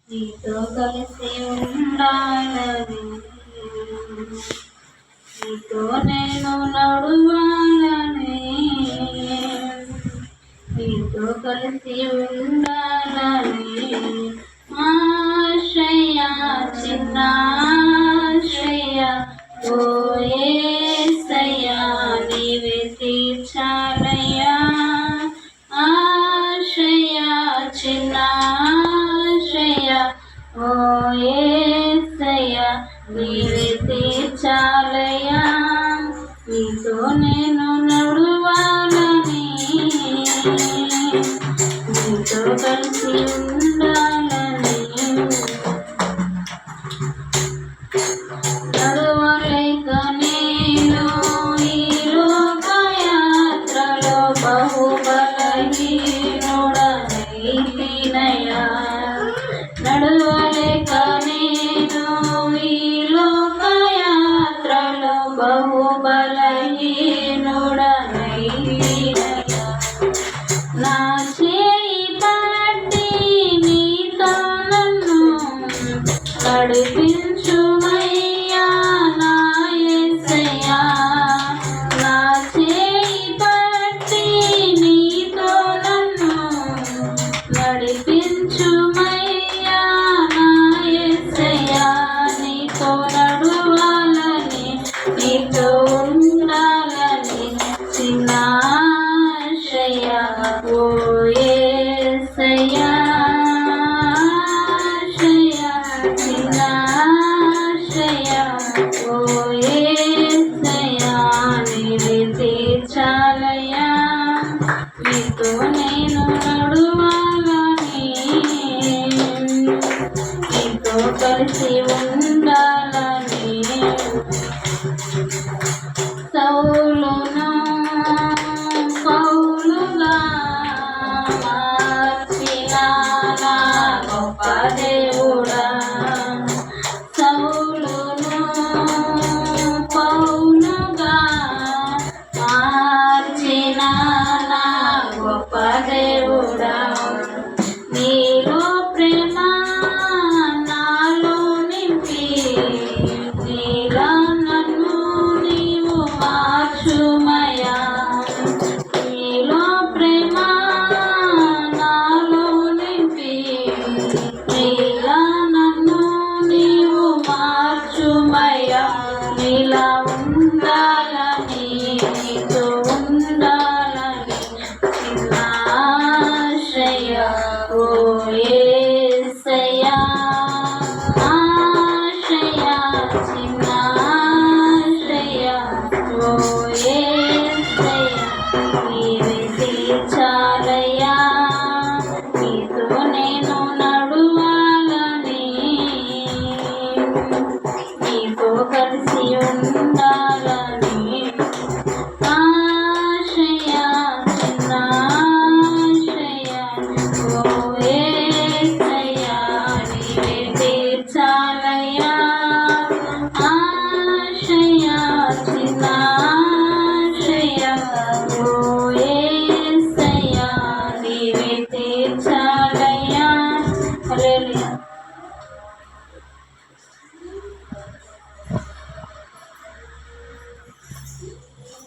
నీతో కలిసి ఉండాలని, నీతో నేను నడువాలని, నీతో కలిసి ఉండాలని ఆశయ, చిన్న ఆశయ, ఓ యేసయ్యా నీవే తీర్చాలయ్యా. ఆశయ, చిన్న ఆశయ, ఓ యేసయ్యా నీవే తీర్చాలయ్యా. నీతో నేను నడువాలని, నీతో కలిసి ఉండాలని, నడవలేక నేను ఈ లోకయాత్రలో బహుబలహీనుడనైతినయ్యా. నడవలేక నేను ఈ లోకయాత్రలో బహుబలహీనుడనైతినయ్యా. నా చేయి పట్టి నీతో నన్ను నడిపించుమయ్యా నా యేసయ్యా. నా చేయి పట్టి నీతో నన్ను నడిపించుమయ్యా నా యేసయ్యా. నీతో నడువాలని, నీతో ఉండాలని చిన్న ఆశయ, ఓ యేసయ్యా. ఆశయ, చిన్న ఆశయ, ఓ యేసయ్యా నీవే తీర్చాలయ్యా. నీతో నేను నడువాలని, నీతో కలిసి ఉండాలని. సౌలును పౌలుగా మార్చిన నా గొప్ప దేవుడా,